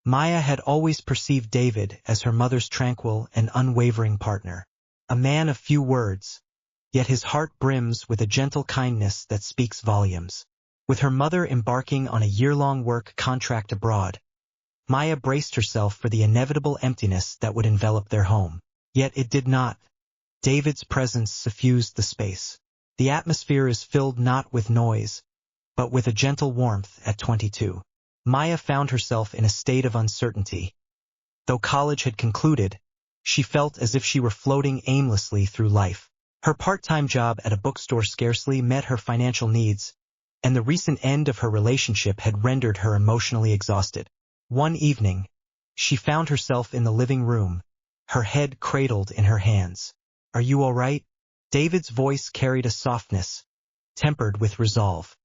Maya had always perceived David as her mother's tranquil and unwavering partner. A man of few words, yet his heart brims with a gentle kindness that speaks volumes. With her mother embarking on a year-long work contract abroad, Maya braced herself for the inevitable emptiness that would envelop their home. Yet it did not. David's presence suffused the space. The atmosphere is filled not with noise, but with a gentle warmth. At 22, Maya found herself in a state of uncertainty. Though college had concluded, she felt as if she were floating aimlessly through life. Her part-time job at a bookstore scarcely met her financial needs, and the recent end of her relationship had rendered her emotionally exhausted. One evening, she found herself in the living room, her head cradled in her hands. "Are you all right?" David's voice carried a softness, tempered with resolve.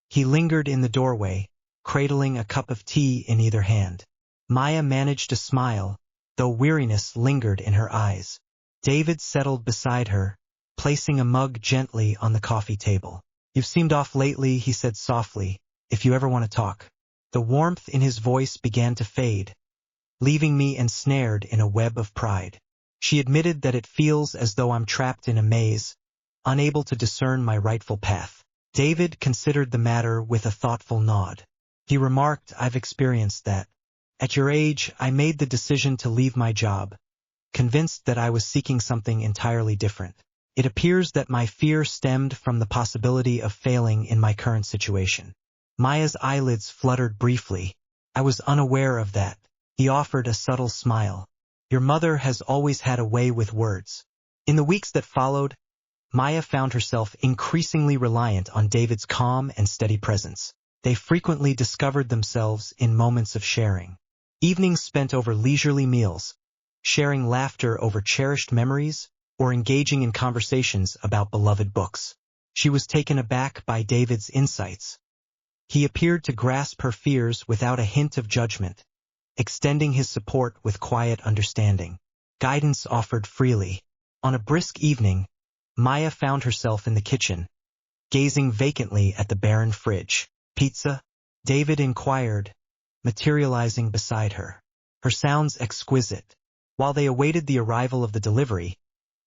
He lingered in the doorway, cradling a cup of tea in either hand. Maya managed a smile, though weariness lingered in her eyes. David settled beside her, placing a mug gently on the coffee table. "You've seemed off lately," he said softly, "if you ever want to talk." The warmth in his voice began to fade, leaving me ensnared in a web of pride. She admitted that it feels as though I'm trapped in a maze, unable to discern my rightful path. David considered the matter with a thoughtful nod. He remarked, "I've experienced that. At your age, I made the decision to leave my job, convinced that I was seeking something entirely different. It appears that my fear stemmed from the possibility of failing in my current situation." Maya's eyelids fluttered briefly. "I was unaware of that." He offered a subtle smile. "Your mother has always had a way with words." In the weeks that followed, Maya found herself increasingly reliant on David's calm and steady presence. They frequently discovered themselves in moments of sharing. Evenings spent over leisurely meals, sharing laughter over cherished memories, or engaging in conversations about beloved books. She was taken aback by David's insights. He appeared to grasp her fears without a hint of judgment, extending his support with quiet understanding. Guidance offered freely. On a brisk evening, Maya found herself in the kitchen, gazing vacantly at the barren fridge. "Pizza?" David inquired, materializing beside her. Her sounds exquisite. While they awaited the arrival of the delivery,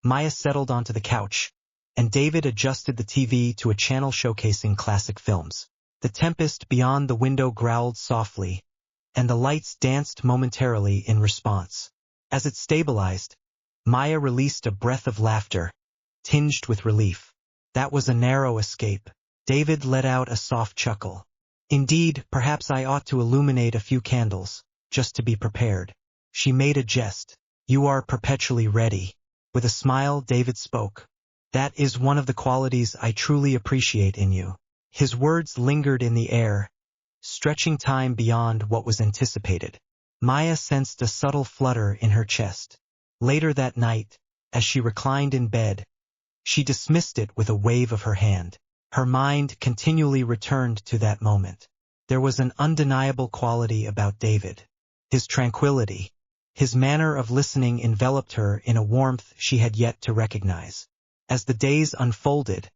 Maya settled onto the couch, and David adjusted the TV to a channel showcasing classic films. The tempest beyond the window growled softly, and the lights danced momentarily in response. As it stabilized, Maya released a breath of laughter, tinged with relief. That was a narrow escape. David let out a soft chuckle. "Indeed, perhaps I ought to illuminate a few candles, just to be prepared." She made a jest. "You are perpetually ready." With a smile, David spoke. "That is one of the qualities I truly appreciate in you." His words lingered in the air, stretching time beyond what was anticipated. Maya sensed a subtle flutter in her chest. Later that night, as she reclined in bed, she dismissed it with a wave of her hand. Her mind continually returned to that moment. There was an undeniable quality about David. His tranquility, his manner of listening enveloped her in a warmth she had yet to recognize. As the days unfolded,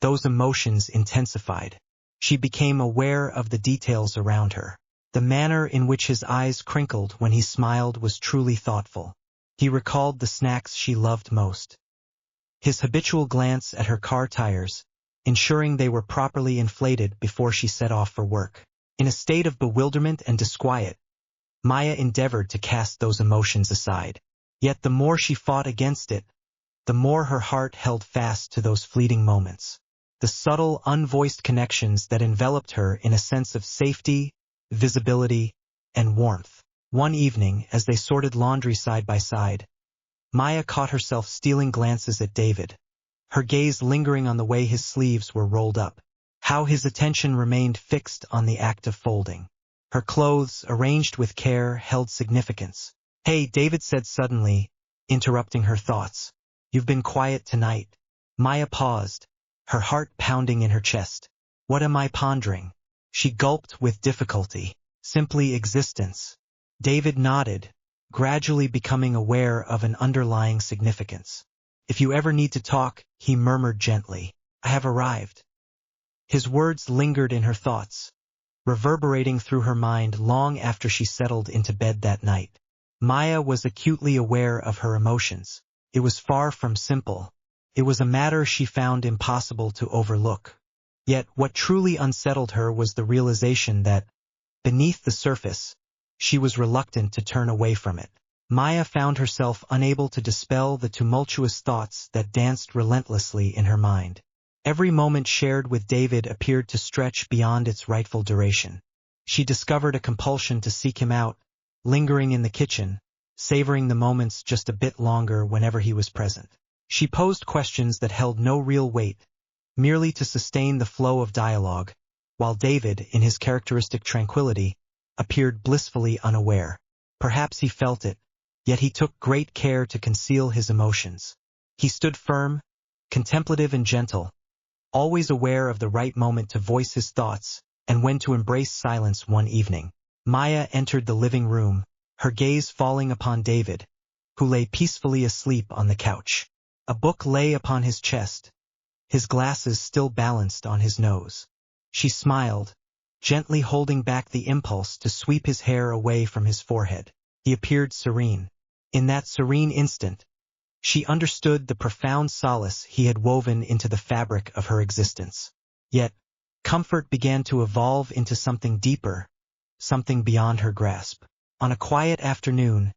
those emotions intensified. She became aware of the details around her. The manner in which his eyes crinkled when he smiled was truly thoughtful. He recalled the snacks she loved most. His habitual glance at her car tires, ensuring they were properly inflated before she set off for work. In a state of bewilderment and disquiet, Maya endeavored to cast those emotions aside. Yet the more she fought against it, the more her heart held fast to those fleeting moments. The subtle, unvoiced connections that enveloped her in a sense of safety, visibility, and warmth. One evening, as they sorted laundry side by side, Maya caught herself stealing glances at David, her gaze lingering on the way his sleeves were rolled up, how his attention remained fixed on the act of folding. Her clothes, arranged with care, held significance. "Hey," David said suddenly, interrupting her thoughts. "You've been quiet tonight." Maya paused, her heart pounding in her chest. "What am I pondering?" She gulped with difficulty. "Simply existence." David nodded, gradually becoming aware of an underlying significance. "If you ever need to talk," he murmured gently, "I have arrived." His words lingered in her thoughts, reverberating through her mind long after she settled into bed that night. Maya was acutely aware of her emotions. It was far from simple. It was a matter she found impossible to overlook. Yet what truly unsettled her was the realization that, beneath the surface, she was reluctant to turn away from it. Maya found herself unable to dispel the tumultuous thoughts that danced relentlessly in her mind. Every moment shared with David appeared to stretch beyond its rightful duration. She discovered a compulsion to seek him out, lingering in the kitchen, savoring the moments just a bit longer whenever he was present. She posed questions that held no real weight, merely to sustain the flow of dialogue, while David, in his characteristic tranquility, appeared blissfully unaware. Perhaps he felt it, yet he took great care to conceal his emotions. He stood firm, contemplative and gentle, always aware of the right moment to voice his thoughts and when to embrace silence. One evening, Maya entered the living room, her gaze falling upon David, who lay peacefully asleep on the couch. A book lay upon his chest, his glasses still balanced on his nose. She smiled, gently holding back the impulse to sweep his hair away from his forehead. He appeared serene. In that serene instant, she understood the profound solace he had woven into the fabric of her existence. Yet, comfort began to evolve into something deeper, something beyond her grasp. On a quiet afternoon,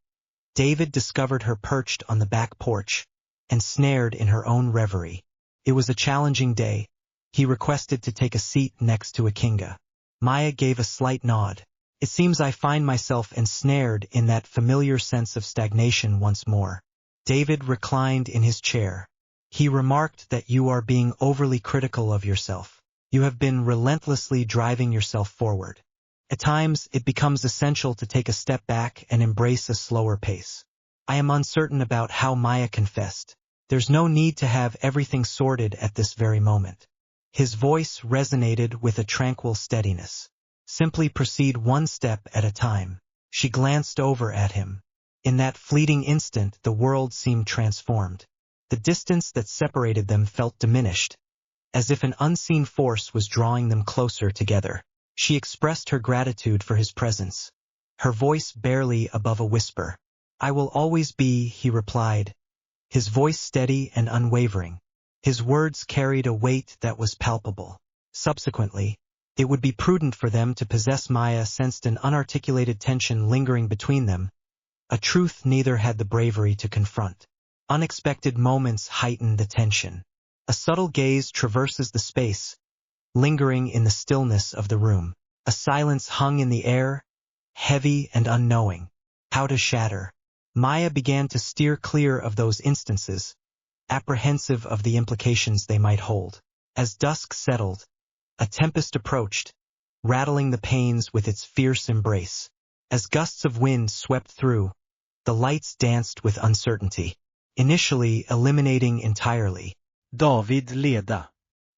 David discovered her perched on the back porch, ensnared in her own reverie. It was a challenging day. He requested to take a seat next to Akinga. Maya gave a slight nod. It seems I find myself ensnared in that familiar sense of stagnation once more. David reclined in his chair. He remarked that you are being overly critical of yourself. You have been relentlessly driving yourself forward. At times, it becomes essential to take a step back and embrace a slower pace. I am uncertain about how. Maya confessed. There's no need to have everything sorted at this very moment. His voice resonated with a tranquil steadiness. Simply proceed one step at a time. She glanced over at him. In that fleeting instant, the world seemed transformed. The distance that separated them felt diminished, as if an unseen force was drawing them closer together. She expressed her gratitude for his presence, her voice barely above a whisper. I will always be, he replied, his voice steady and unwavering. His words carried a weight that was palpable. Subsequently, it would be prudent for them to possess. Maya sensed an unarticulated tension lingering between them, a truth neither had the bravery to confront. Unexpected moments heightened the tension. A subtle gaze traverses the space, lingering in the stillness of the room. A silence hung in the air, heavy and unknowing. How to shatter? Maya began to steer clear of those instances, apprehensive of the implications they might hold. As dusk settled, a tempest approached, rattling the panes with its fierce embrace. As gusts of wind swept through, the lights danced with uncertainty, initially eliminating entirely. David leda.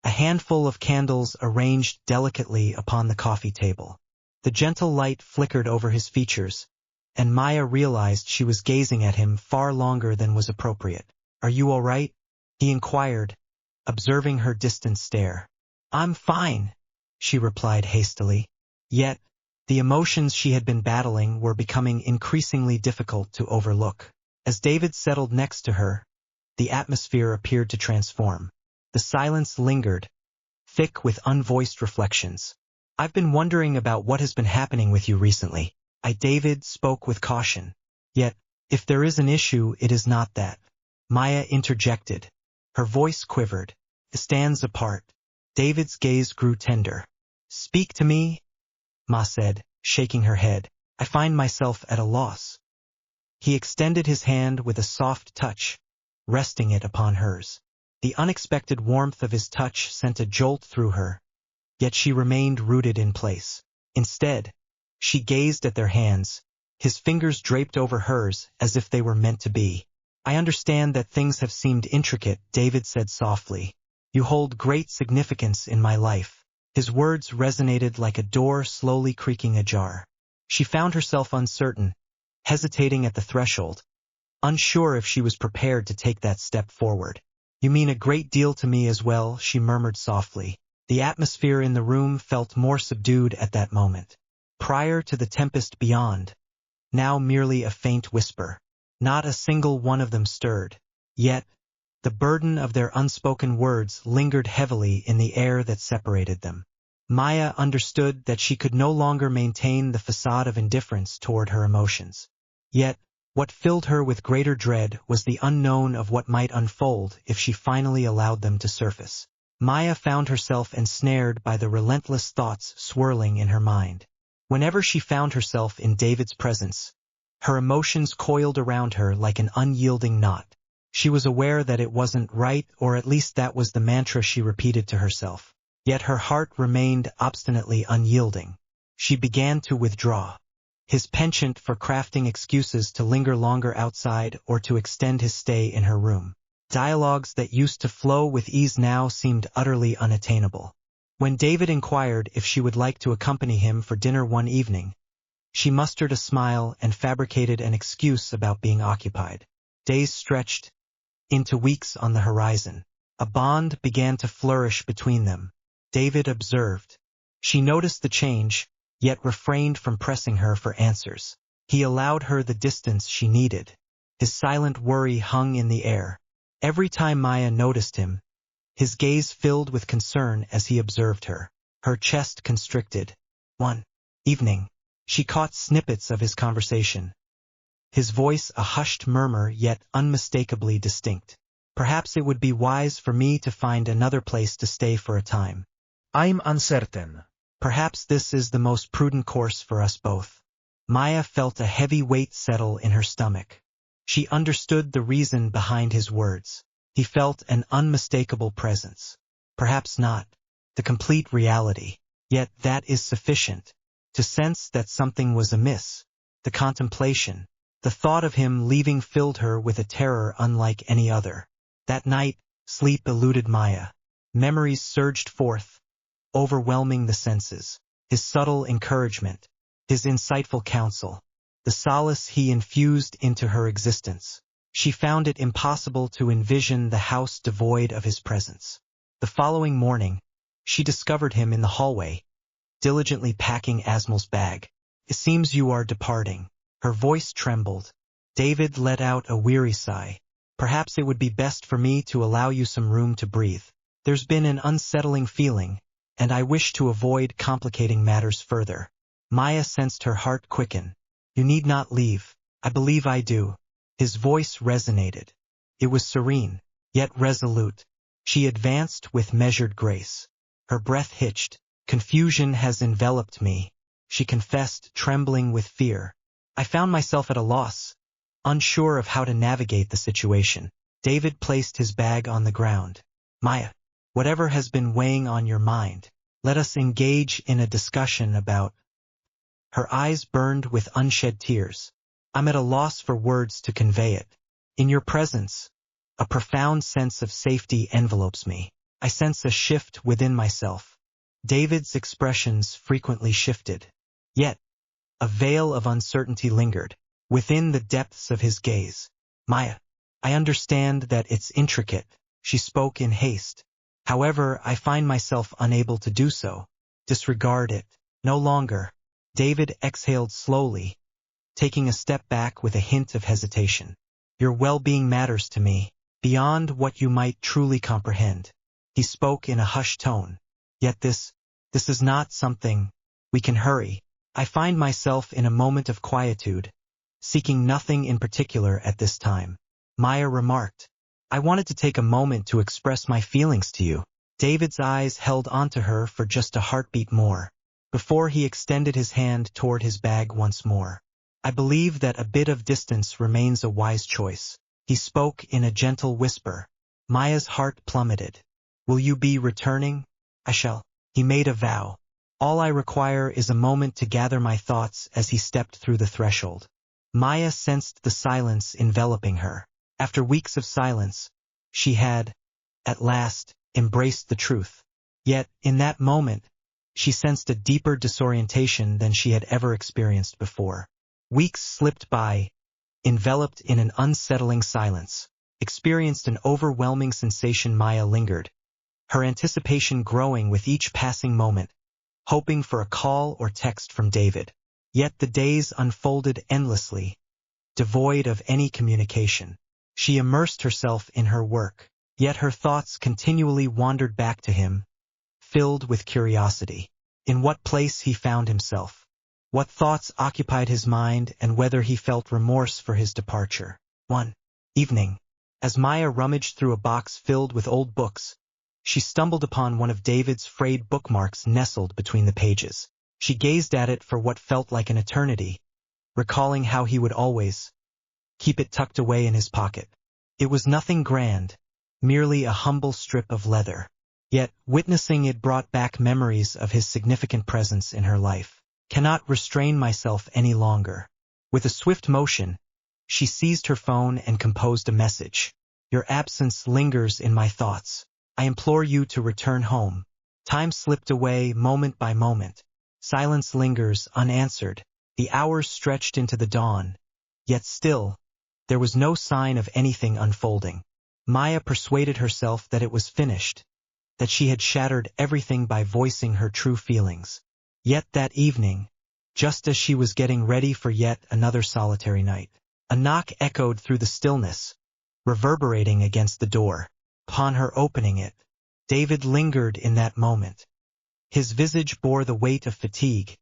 A handful of candles arranged delicately upon the coffee table. The gentle light flickered over his features, and Maya realized she was gazing at him far longer than was appropriate. Are you all right? He inquired, observing her distant stare. I'm fine, she replied hastily. Yet, the emotions she had been battling were becoming increasingly difficult to overlook. As David settled next to her, the atmosphere appeared to transform. The silence lingered, thick with unvoiced reflections. I've been wondering about what has been happening with you recently. David spoke with caution. Yet, if there is an issue, it is not that. Maya interjected. Her voice quivered. Stands apart. David's gaze grew tender. Speak to me, Ma said, shaking her head. I find myself at a loss. He extended his hand with a soft touch, resting it upon hers. The unexpected warmth of his touch sent a jolt through her, yet she remained rooted in place. Instead, she gazed at their hands, his fingers draped over hers as if they were meant to be. I understand that things have seemed intricate, David said softly. You hold great significance in my life. His words resonated like a door slowly creaking ajar. She found herself uncertain, hesitating at the threshold, unsure if she was prepared to take that step forward. You mean a great deal to me as well, she murmured softly. The atmosphere in the room felt more subdued at that moment. Prior to the tempest beyond, now merely a faint whisper. Not a single one of them stirred. Yet, the burden of their unspoken words lingered heavily in the air that separated them. Maya understood that she could no longer maintain the facade of indifference toward her emotions. Yet, what filled her with greater dread was the unknown of what might unfold if she finally allowed them to surface. Maya found herself ensnared by the relentless thoughts swirling in her mind. Whenever she found herself in David's presence, her emotions coiled around her like an unyielding knot. She was aware that it wasn't right, or at least that was the mantra she repeated to herself. Yet her heart remained obstinately unyielding. She began to withdraw. His penchant for crafting excuses to linger longer outside or to extend his stay in her room. Dialogues that used to flow with ease now seemed utterly unattainable. When David inquired if she would like to accompany him for dinner one evening, she mustered a smile and fabricated an excuse about being occupied. Days stretched into weeks on the horizon. A bond began to flourish between them. David observed. She noticed the change, yet refrained from pressing her for answers. He allowed her the distance she needed. His silent worry hung in the air. Every time Maya noticed him, his gaze filled with concern as he observed her. Her chest constricted. One evening, she caught snippets of his conversation. His voice a hushed murmur yet unmistakably distinct. Perhaps it would be wise for me to find another place to stay for a time. I'm uncertain. Perhaps this is the most prudent course for us both. Maya felt a heavy weight settle in her stomach. She understood the reason behind his words. He felt an unmistakable presence. Perhaps not the complete reality, yet that is sufficient to sense that something was amiss. The contemplation, the thought of him leaving filled her with a terror unlike any other. That night, sleep eluded Maya. Memories surged forth, overwhelming the senses. His subtle encouragement, his insightful counsel, the solace he infused into her existence. She found it impossible to envision the house devoid of his presence. The following morning, she discovered him in the hallway, diligently packing Asmal's bag. It seems you are departing. Her voice trembled. David let out a weary sigh. Perhaps it would be best for me to allow you some room to breathe. There's been an unsettling feeling, and I wish to avoid complicating matters further. Maya sensed her heart quicken. You need not leave. I believe I do. His voice resonated. It was serene, yet resolute. She advanced with measured grace. Her breath hitched. Confusion has enveloped me, she confessed, trembling with fear. I found myself at a loss, unsure of how to navigate the situation. David placed his bag on the ground. Maya, whatever has been weighing on your mind, let us engage in a discussion about. Her eyes burned with unshed tears. I'm at a loss for words to convey it. In your presence, a profound sense of safety envelopes me. I sense a shift within myself. David's expressions frequently shifted. Yet, a veil of uncertainty lingered within the depths of his gaze. Maya, I understand that it's intricate, she spoke in haste. However, I find myself unable to do so. Disregard it. No longer. David exhaled slowly, taking a step back with a hint of hesitation. Your well-being matters to me, beyond what you might truly comprehend. He spoke in a hushed tone. Yet this is not something we can hurry. I find myself in a moment of quietude, seeking nothing in particular at this time. Maya remarked. I wanted to take a moment to express my feelings to you. David's eyes held onto her for just a heartbeat more, before he extended his hand toward his bag once more. I believe that a bit of distance remains a wise choice. He spoke in a gentle whisper. Maya's heart plummeted. Will you be returning? I shall. He made a vow. All I require is a moment to gather my thoughts as he stepped through the threshold. Maya sensed the silence enveloping her. After weeks of silence, she had, at last, embraced the truth. Yet, in that moment, she sensed a deeper disorientation than she had ever experienced before. Weeks slipped by, enveloped in an unsettling silence. Experienced an overwhelming sensation. Maya lingered, her anticipation growing with each passing moment, hoping for a call or text from David. Yet the days unfolded endlessly, devoid of any communication. She immersed herself in her work, yet her thoughts continually wandered back to him, filled with curiosity. In what place he found himself, what thoughts occupied his mind, and whether he felt remorse for his departure. One evening, as Maya rummaged through a box filled with old books, she stumbled upon one of David's frayed bookmarks nestled between the pages. She gazed at it for what felt like an eternity, recalling how he would always keep it tucked away in his pocket. It was nothing grand, merely a humble strip of leather. Yet, witnessing it brought back memories of his significant presence in her life. Cannot restrain myself any longer. With a swift motion, she seized her phone and composed a message. Your absence lingers in my thoughts. I implore you to return home. Time slipped away moment by moment. Silence lingers unanswered. The hours stretched into the dawn. Yet still, there was no sign of anything unfolding. Maya persuaded herself that it was finished, that she had shattered everything by voicing her true feelings. Yet that evening, just as she was getting ready for yet another solitary night, a knock echoed through the stillness, reverberating against the door. Upon her opening it, David lingered in that moment. His visage bore the weight of fatigue,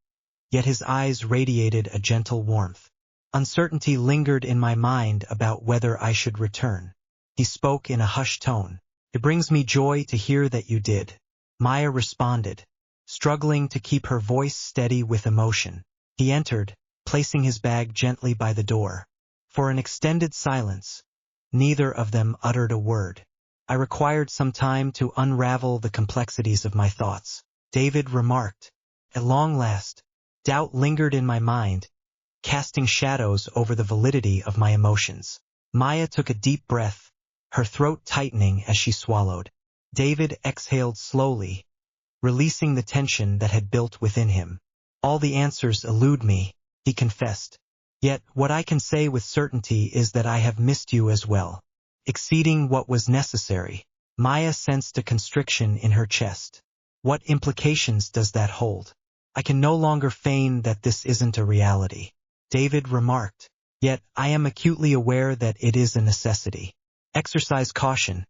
yet his eyes radiated a gentle warmth. Uncertainty lingered in my mind about whether I should return. He spoke in a hushed tone. It brings me joy to hear that you did. Maya responded, struggling to keep her voice steady with emotion. He entered, placing his bag gently by the door. For an extended silence, neither of them uttered a word. I required some time to unravel the complexities of my thoughts. David remarked, at long last, doubt lingered in my mind, casting shadows over the validity of my emotions. Maya took a deep breath, her throat tightening as she swallowed. David exhaled slowly, releasing the tension that had built within him. All the answers elude me, he confessed. Yet what I can say with certainty is that I have missed you as well. Exceeding what was necessary. Maya sensed a constriction in her chest. What implications does that hold? I can no longer feign that this isn't a reality, David remarked. Yet I am acutely aware that it is a necessity. Exercise caution.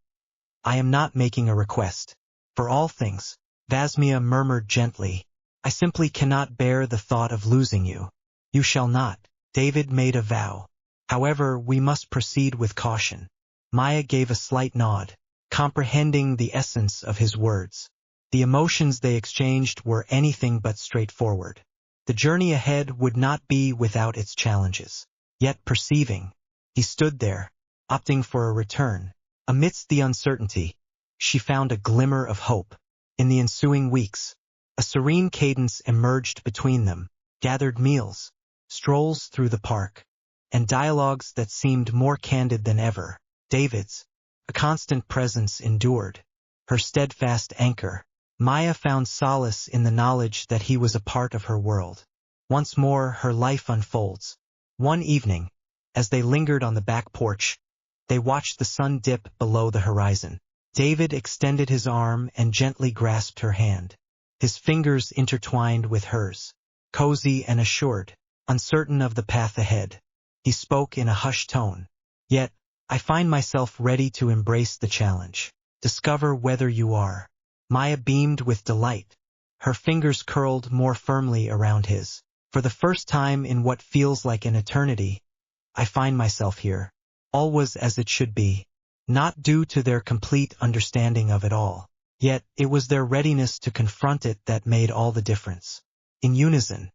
I am not making a request. For all things, Vasmia murmured gently, I simply cannot bear the thought of losing you. You shall not. David made a vow. However, we must proceed with caution. Maya gave a slight nod, comprehending the essence of his words. The emotions they exchanged were anything but straightforward. The journey ahead would not be without its challenges. Yet perceiving, he stood there, opting for a return. Amidst the uncertainty, she found a glimmer of hope. In the ensuing weeks, a serene cadence emerged between them, gathered meals, strolls through the park, and dialogues that seemed more candid than ever. David's, a constant presence endured, her steadfast anchor. Maya found solace in the knowledge that he was a part of her world. Once more her life unfolds. One evening, as they lingered on the back porch, they watched the sun dip below the horizon. David extended his arm and gently grasped her hand. His fingers intertwined with hers, cozy and assured, uncertain of the path ahead. He spoke in a hushed tone. Yet, I find myself ready to embrace the challenge. Discover whether you are. Maya beamed with delight. Her fingers curled more firmly around his. For the first time in what feels like an eternity, I find myself here. All was as it should be. Not due to their complete understanding of it all. Yet, it was their readiness to confront it that made all the difference. In unison,